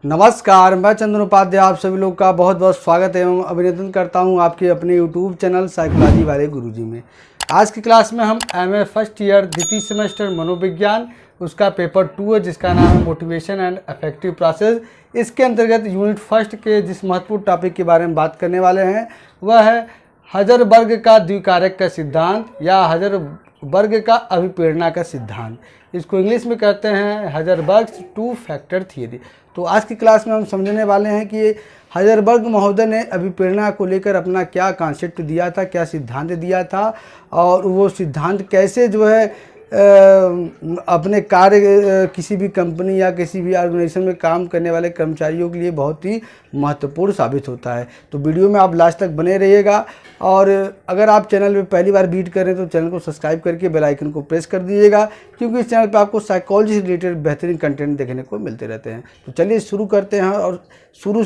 नमस्कार, मैं चंदन उपाध्याय आप सभी लोग का बहुत बहुत स्वागत एवं अभिनंदन करता हूं आपके अपने YouTube चैनल साइकोलॉजी वाले गुरुजी में। आज की क्लास में हम MA फर्स्ट ईयर द्वितीय सेमेस्टर मनोविज्ञान उसका पेपर 2 है जिसका नाम है मोटिवेशन एंड अफेक्टिव प्रोसेस। इसके अंतर्गत यूनिट फर्स्ट के जिस महत्वपूर्ण टॉपिक के बारे में बात करने वाले हैं वह है हजरबर्ग का द्विकारक का सिद्धांत या हजरबर्ग का अभिप्रेरणा का सिद्धांत। इसको इंग्लिश में कहते हैं हजरबर्ग्स टू फैक्टर थियरी। तो आज की क्लास में हम समझने वाले हैं कि हजरबर्ग महोदय ने अभिप्रेरणा को लेकर अपना क्या कॉन्सेप्ट दिया था, क्या सिद्धांत दिया था और वो सिद्धांत कैसे जो है अपने कार्य किसी भी कंपनी या किसी भी ऑर्गेनाइजेशन में काम करने वाले कर्मचारियों के लिए बहुत ही महत्वपूर्ण साबित होता है। तो वीडियो में आप लास्ट तक बने रहिएगा और अगर आप चैनल में पहली बार विजिट करें तो चैनल को सब्सक्राइब करके बेल आइकन को प्रेस कर दीजिएगा, क्योंकि इस चैनल पर आपको साइकोलॉजी से रिलेटेड बेहतरीन कंटेंट देखने को मिलते रहते हैं। तो चलिए शुरू करते हैं और शुरू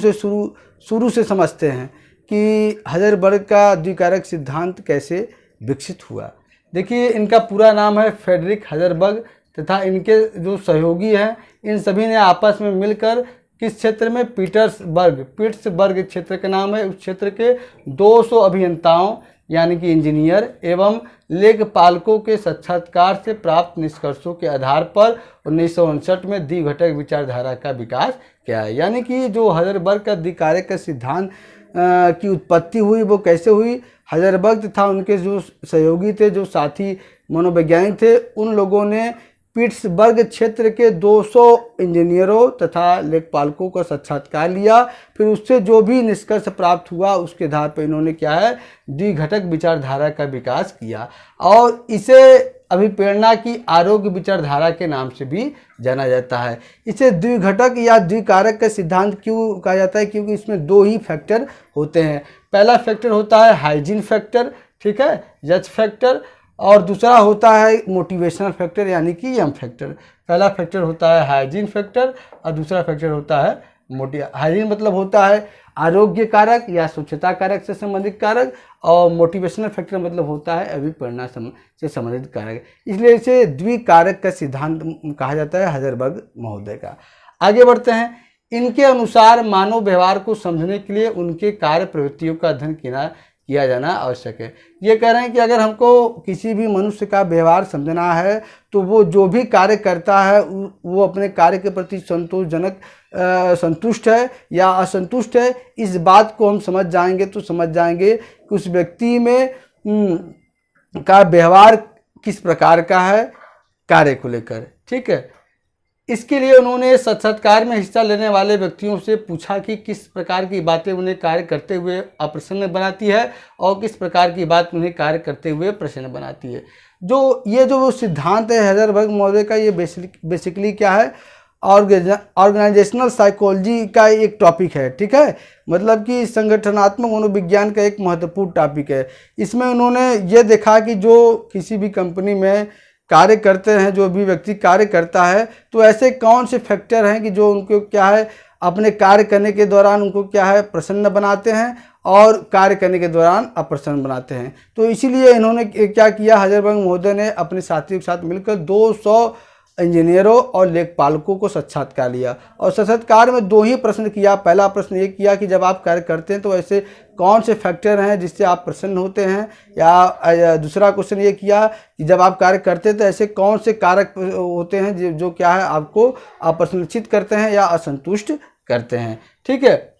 से समझते हैं कि हजरबर्ग का द्विकारक सिद्धांत कैसे विकसित हुआ। देखिए, इनका पूरा नाम है फ्रेडरिक हजरबर्ग तथा इनके जो सहयोगी हैं इन सभी ने आपस में मिलकर किस क्षेत्र में पिट्सबर्ग क्षेत्र का नाम है, उस क्षेत्र के 200 अभियंताओं यानी कि इंजीनियर एवं लेखपालों के साक्षात्कार से प्राप्त निष्कर्षों के आधार पर 1959 में द्विघटक विचारधारा का विकास किया है। यानी कि जो हजरबर्ग का द्विकारक का सिद्धांत की उत्पत्ति हुई वो कैसे हुई। हजरबर्ग तथा उनके जो सहयोगी थे, जो साथी मनोवैज्ञानिक थे, उन लोगों ने पिट्सबर्ग क्षेत्र के 200 इंजीनियरों तथा लेखपालों का साक्षात्कार लिया। फिर उससे जो भी निष्कर्ष प्राप्त हुआ उसके आधार पर इन्होंने क्या है द्विघटक विचारधारा का विकास किया और इसे अभिप्रेरणा की आरोग्य विचारधारा के नाम से भी जाना जाता है। इसे द्विघटक या द्विकारक का सिद्धांत क्यों कहा जाता है, क्योंकि इसमें दो ही फैक्टर होते हैं। पहला फैक्टर होता है हाइजीन फैक्टर, ठीक है, यच फैक्टर, और दूसरा होता है मोटिवेशनल फैक्टर यानी कि यम फैक्टर। पहला फैक्टर होता है हाइजीन फैक्टर और दूसरा फैक्टर होता है हाइजीन मतलब होता है आरोग्य कारक या स्वच्छता कारक से संबंधित कारक, और मोटिवेशनल फैक्टर मतलब होता है अभिप्रेरणा से संबंधित कारक। इसलिए इसे द्विकारक का सिद्धांत कहा जाता है हजरबर्ग महोदय का। आगे बढ़ते हैं। इनके अनुसार मानव व्यवहार को समझने के लिए उनके कार्य प्रवृत्तियों का अध्ययन किया जाना आवश्यक है। ये कह रहे हैं कि अगर हमको किसी भी मनुष्य का व्यवहार समझना है तो वो जो भी कार्य करता है वो अपने कार्य के प्रति संतुष्ट है या असंतुष्ट है, इस बात को हम समझ जाएंगे कि उस व्यक्ति में का व्यवहार किस प्रकार का है कार्य को लेकर, ठीक है। इसके लिए उन्होंने साक्षात्कार में हिस्सा लेने वाले व्यक्तियों से पूछा कि किस प्रकार की बातें उन्हें कार्य करते हुए अप्रसन्न बनाती है और किस प्रकार की बात उन्हें कार्य करते हुए प्रसन्न बनाती है। जो सिद्धांत है हजरबर्ग महोदय का, ये बेसिकली क्या है, ऑर्गेनाइजेशनल साइकोलॉजी का एक टॉपिक है, ठीक है, मतलब कि संगठनात्मक मनोविज्ञान का एक महत्वपूर्ण टॉपिक है। इसमें उन्होंने ये देखा कि जो किसी भी कंपनी में कार्य करते हैं, जो भी व्यक्ति कार्य करता है, तो ऐसे कौन से फैक्टर हैं कि जो उनको क्या है अपने कार्य करने के दौरान उनको क्या है प्रसन्न बनाते हैं और कार्य करने के दौरान अप्रसन्न बनाते हैं। तो इसीलिए इन्होंने क्या किया, हजरबर्ग महोदय ने अपने साथियों के साथ मिलकर 200 इंजीनियरों और लेखपालों को साक्षात्कार लिया और साक्षात्कार में दो ही प्रश्न किया। पहला प्रश्न ये किया कि जब आप कार्य करते हैं तो ऐसे कौन से फैक्टर हैं जिससे आप प्रसन्न होते हैं, या दूसरा क्वेश्चन ये किया कि जब आप कार्य करते हैं तो ऐसे कौन से कारक होते हैं जो क्या है आपको अप्रसन्नचित करते हैं या असंतुष्ट करते हैं, ठीक है,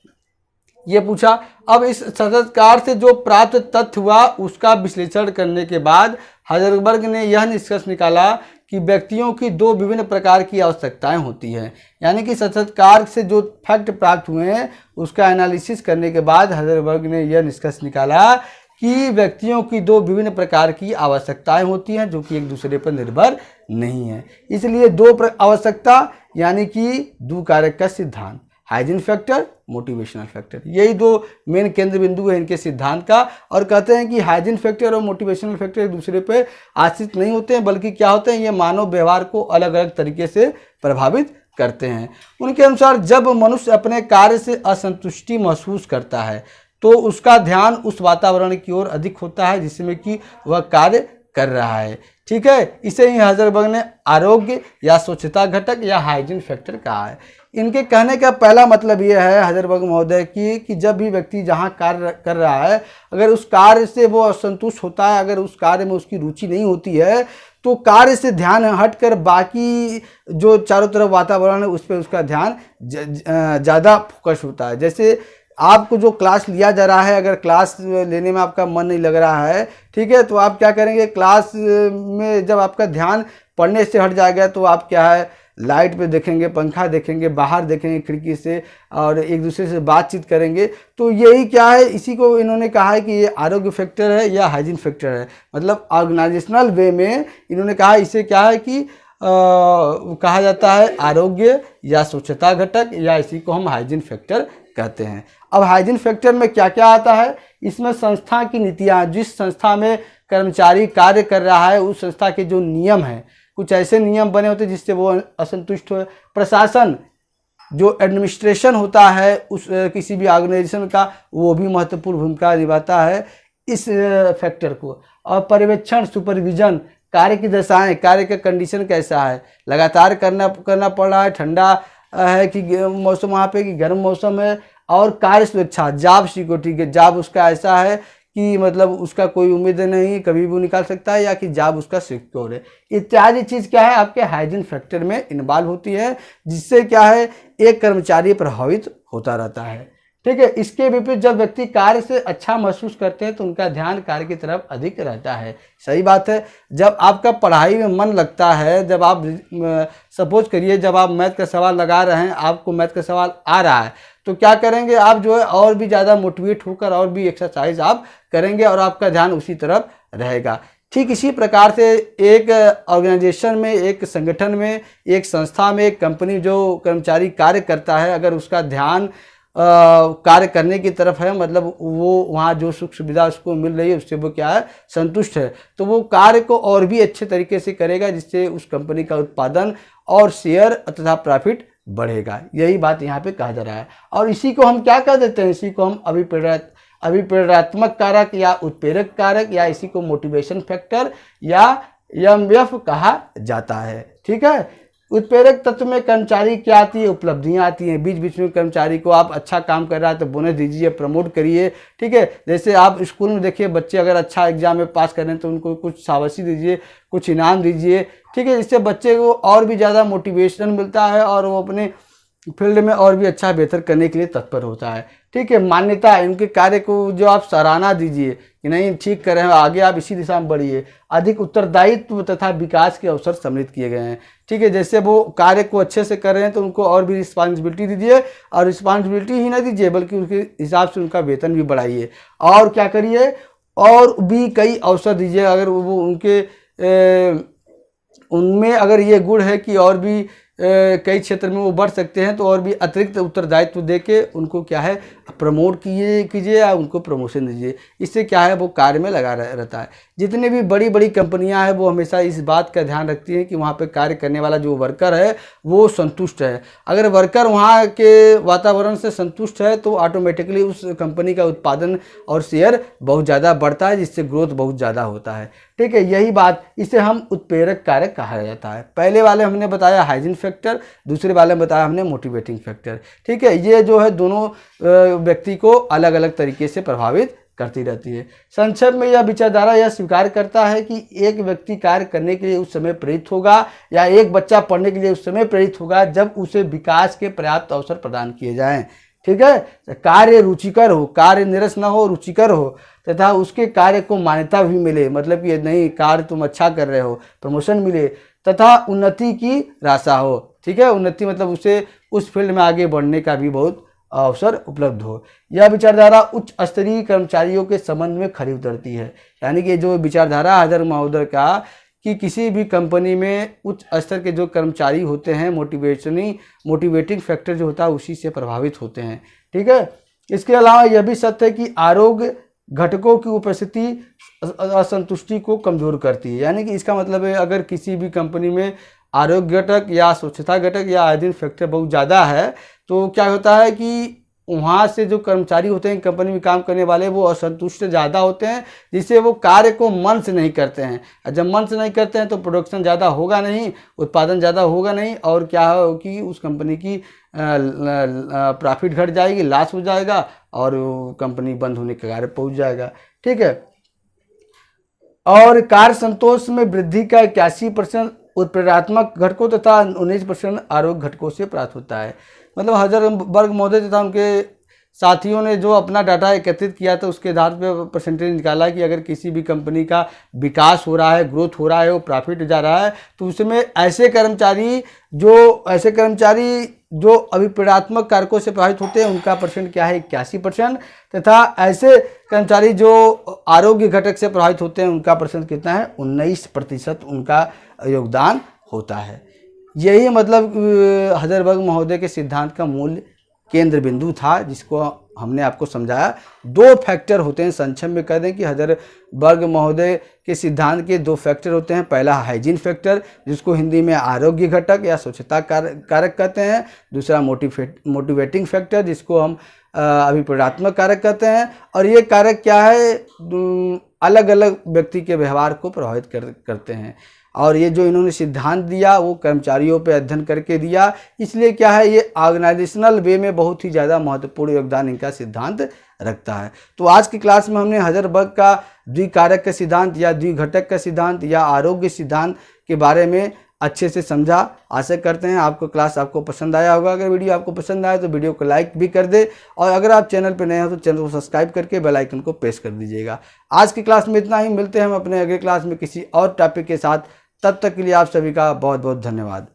ये पूछा। अब इस साक्षात्कार से जो प्राप्त तथ्य हुआ उसका विश्लेषण करने के बाद हजरबर्ग ने यह निष्कर्ष निकाला कि व्यक्तियों की दो विभिन्न प्रकार की आवश्यकताएं होती हैं। यानी कि साक्षात्कार से जो फैक्ट प्राप्त हुए हैं उसका एनालिसिस करने के बाद हजरबर्ग ने यह निष्कर्ष निकाला कि व्यक्तियों की दो विभिन्न प्रकार की आवश्यकताएं होती हैं जो कि एक दूसरे पर निर्भर नहीं है। इसलिए दो आवश्यकता यानी कि द्विकारक का सिद्धांत, हाइजीन फैक्टर, मोटिवेशनल फैक्टर, यही दो मेन केंद्र बिंदु है इनके सिद्धांत का। और कहते हैं कि हाइजीन फैक्टर और मोटिवेशनल फैक्टर एक दूसरे पे आश्रित नहीं होते हैं, बल्कि क्या होते हैं, ये मानव व्यवहार को अलग अलग तरीके से प्रभावित करते हैं। उनके अनुसार जब मनुष्य अपने कार्य से असंतुष्टि महसूस करता है तो उसका ध्यान उस वातावरण की ओर अधिक होता है जिसमें कि वह कार्य कर रहा है। ठीक है, इसे ही हाइजेनबर्ग ने आरोग्य या स्वच्छता घटक या हाइजीन फैक्टर कहा है। इनके कहने का पहला मतलब ये है हाइजेनबर्ग महोदय कि जब भी व्यक्ति जहाँ कार्य कर रहा है, अगर उस कार्य से वो असंतुष्ट होता है, अगर उस कार्य में उसकी रुचि नहीं होती है, तो कार्य से ध्यान हटकर बाकी जो चारों तरफ वातावरण है उस पर उसका ध्यान ज़्यादा फोकस होता है। जैसे आपको जो क्लास लिया जा रहा है, अगर क्लास लेने में आपका मन नहीं लग रहा है, ठीक है, तो आप क्या करेंगे, क्लास में जब आपका ध्यान पढ़ने से हट जाएगा तो आप क्या है, लाइट पे देखेंगे, पंखा देखेंगे, बाहर देखेंगे खिड़की से और एक दूसरे से बातचीत करेंगे। तो यही क्या है, इसी को इन्होंने कहा है कि ये आरोग्य फैक्टर है या हाइजीन फैक्टर है। मतलब ऑर्गेनाइजेशनल वे में इन्होंने कहा इसे क्या है कि कहा जाता है आरोग्य या स्वच्छता घटक, या इसी को हम हाइजीन फैक्टर कहते हैं। अब हाइजीन फैक्टर में क्या क्या आता है, इसमें संस्था की नीतियाँ, जिस संस्था में कर्मचारी कार्य कर रहा है उस संस्था के जो नियम हैं, कुछ ऐसे नियम बने होते हैं जिससे वो असंतुष्ट हो। प्रशासन, जो एडमिनिस्ट्रेशन होता है उस किसी भी ऑर्गेनाइजेशन का, वो भी महत्वपूर्ण भूमिका निभाता है इस फैक्टर को। और पर्यवेक्षण, सुपरविजन, कार्य की दशाएं, कार्य का कंडीशन कैसा है, लगातार करना पड़ रहा है, ठंडा है कि मौसम वहाँ पे कि गर्म मौसम है। और कार्य सुरक्षा, जॉब सिक्योरिटी, जॉब उसका ऐसा है कि मतलब उसका कोई उम्मीद नहीं, कभी भी निकाल सकता है, या कि जॉब उसका सिक्योर है। इत्यादि चीज़ क्या है आपके हाइजीन फैक्टर में इन्वॉल्व होती है, जिससे क्या है एक कर्मचारी प्रभावित होता रहता है। ठीक है, इसके विपरीत जब व्यक्ति कार्य से अच्छा महसूस करते हैं तो उनका ध्यान कार्य की तरफ अधिक रहता है। सही बात है, जब आपका पढ़ाई में मन लगता है, जब आप सपोज करिए जब आप मैथ का सवाल लगा रहे हैं, आपको मैथ का सवाल आ रहा है, तो क्या करेंगे आप जो है और भी ज़्यादा मोटिवेट होकर और भी एक्सरसाइज आप करेंगे और आपका ध्यान उसी तरफ रहेगा। ठीक इसी प्रकार से एक ऑर्गेनाइजेशन में, एक संगठन में, एक संस्था में, एक कंपनी जो कर्मचारी कार्य करता है, अगर उसका ध्यान कार्य करने की तरफ है, मतलब वो वहाँ जो सुख सुविधा उसको मिल रही है उससे वो क्या है, संतुष्ट है, तो वो कार्य को और भी अच्छे तरीके से करेगा, जिससे उस कंपनी का उत्पादन और शेयर तथा प्रॉफिट बढ़ेगा। यही बात यहाँ पे कहा जा रहा है। और इसी को हम क्या कह देते हैं, इसी को हम अभिप्रेरणात्मक कारक या उत्प्रेरक कारक, या इसी को मोटिवेशन फैक्टर या एमएफ कहा जाता है। ठीक है, उत्प्रेरक तत्व में कर्मचारी क्या आती है, उपलब्धियां आती हैं। बीच बीच में कर्मचारी को आप अच्छा काम कर रहा है तो बोनस दीजिए, प्रमोट करिए। ठीक है, जैसे आप स्कूल में देखिए, बच्चे अगर अच्छा एग्जाम में पास करें तो उनको कुछ शाबाशी दीजिए, कुछ इनाम दीजिए। ठीक है, इससे बच्चे को और भी ज़्यादा मोटिवेशन मिलता है और वो अपने फील्ड में और भी अच्छा बेहतर करने के लिए तत्पर होता है। ठीक है, मान्यता, इनके कार्य को जो आप सराहना दीजिए कि नहीं ठीक कर रहे हैं, आगे आप इसी दिशा में बढ़िए। अधिक उत्तरदायित्व तथा विकास के अवसर सम्मिलित किए गए हैं। ठीक है, जैसे वो कार्य को अच्छे से कर रहे हैं तो उनको और भी रिस्पॉन्सिबिलिटी दीजिए, और रिस्पॉन्सिबिलिटी ही ना दीजिए बल्कि उसके हिसाब से उनका वेतन भी बढ़ाइए। और क्या करिए, और भी कई अवसर दीजिए। अगर वो उनमें अगर ये गुण है कि और भी कई क्षेत्र में वो बढ़ सकते हैं, तो और भी अतिरिक्त उत्तरदायित्व देके उनको क्या है प्रमोट कीजिए या उनको प्रमोशन दीजिए। इससे क्या है वो कार्य में लगा रहता है। जितनी भी बड़ी बड़ी कंपनियां हैं वो हमेशा इस बात का ध्यान रखती हैं कि वहाँ पे कार्य करने वाला जो वर्कर है वो संतुष्ट है। अगर वर्कर वहाँ के वातावरण से संतुष्ट है तो ऑटोमेटिकली उस कंपनी का उत्पादन और शेयर बहुत ज़्यादा बढ़ता है, जिससे ग्रोथ बहुत ज़्यादा होता है। ठीक है, यही बात, इसे हम उत्प्रेरक कारक कहा जाता है। पहले वाले हमने बताया हाइजीन फैक्टर, दूसरे वाले में बताया हमने मोटिवेटिंग फैक्टर। ठीक है, ये जो है दोनों व्यक्ति को अलग अलग तरीके से प्रभावित करती रहती है। संक्षेप में यह विचारधारा यह स्वीकार करता है कि एक व्यक्ति कार्य करने के लिए उस समय प्रेरित होगा, या एक बच्चा पढ़ने के लिए उस समय प्रेरित होगा जब उसे विकास के पर्याप्त अवसर प्रदान किए जाएं। ठीक है, कार्य रुचिकर हो, कार्य निरस न हो, रुचिकर हो, तथा उसके कार्य को मान्यता भी मिले, मतलब कि नहीं कार्य तुम अच्छा कर रहे हो, प्रमोशन मिले, तथा उन्नति की राशा हो। ठीक है, उन्नति मतलब उसे उस फील्ड में आगे बढ़ने का भी बहुत अवसर उपलब्ध हो। यह विचारधारा उच्च स्तरीय कर्मचारियों के संबंध में खरी उतरती है। यानी कि जो विचारधारा हाइजेनबर्ग महोदय का कि किसी भी कंपनी में उच्च स्तर के जो कर्मचारी होते हैं मोटिवेटिंग फैक्टर जो होता है उसी से प्रभावित होते हैं। ठीक है, इसके अलावा यह भी सत्य है कि आरोग्य घटकों की उपस्थिति असंतुष्टि को कमजोर करती है। यानी कि इसका मतलब है अगर किसी भी कंपनी में आरोग्य घटक या स्वच्छता घटक या हाइजीन फैक्टर बहुत ज़्यादा है तो क्या होता है कि वहाँ से जो कर्मचारी होते हैं कंपनी में काम करने वाले वो असंतुष्ट ज़्यादा होते हैं, जिससे वो कार्य को मन से नहीं करते हैं। और जब मन से नहीं करते हैं तो प्रोडक्शन ज़्यादा होगा नहीं, उत्पादन ज़्यादा होगा नहीं, और क्या हो कि उस कंपनी की प्रॉफिट घट जाएगी, लॉस हो जाएगा और कंपनी बंद होने के कार्य पहुँच जाएगा। ठीक है। और कार्य संतोष में वृद्धि का 81% उत्प्रेरणात्मक घटकों तथा 19% आरोग्य घटकों से प्राप्त होता है। मतलब हजरबर्ग महोदय तथा उनके साथियों ने जो अपना डाटा एकत्रित किया था उसके आधार पर परसेंटेज निकाला कि अगर किसी भी कंपनी का विकास हो रहा है, ग्रोथ हो रहा है, वो प्रॉफिट जा रहा है, तो उसमें ऐसे कर्मचारी जो अभिप्रेरणात्मक कारकों से प्रभावित होते हैं उनका परसेंट क्या है 81%, तथा ऐसे कर्मचारी जो आरोग्य घटक से प्रभावित होते हैं उनका परसेंट कितना है 19% उनका योगदान होता है। यही मतलब हजरबर्ग महोदय के सिद्धांत का मूल केंद्र बिंदु था, जिसको हमने आपको समझाया। 2 फैक्टर होते हैं, संक्षेप में कह दें कि हजरबर्ग महोदय के सिद्धांत के 2 फैक्टर होते हैं। पहला हाइजीन फैक्टर, जिसको हिंदी में आरोग्य घटक या स्वच्छता कारक कहते हैं। दूसरा मोटिवेटिंग फैक्टर, जिसको हम अभिप्रेरणात्मक कारक कहते हैं। और ये कारक क्या है, अलग अलग व्यक्ति के व्यवहार को प्रभावित करते हैं। और ये जो इन्होंने सिद्धांत दिया वो कर्मचारियों पे अध्ययन करके दिया, इसलिए क्या है ये ऑर्गेनाइजेशनल वे में बहुत ही ज़्यादा महत्वपूर्ण योगदान इनका सिद्धांत रखता है। तो आज की क्लास में हमने हजरबर्ग का द्विकारक का सिद्धांत या द्विघटक का सिद्धांत या आरोग्य सिद्धांत के बारे में अच्छे से समझा। आशा करते हैं आपको पसंद आया होगा। अगर वीडियो आपको पसंद आए तो वीडियो को लाइक भी कर दे, और अगर आप चैनल पर नए हो तो चैनल को सब्सक्राइब करके बेल आइकन को प्रेस कर दीजिएगा। आज की क्लास में इतना ही, मिलते हैं हम अपने अगले क्लास में किसी और टॉपिक के साथ। तब तक के लिए आप सभी का बहुत बहुत धन्यवाद।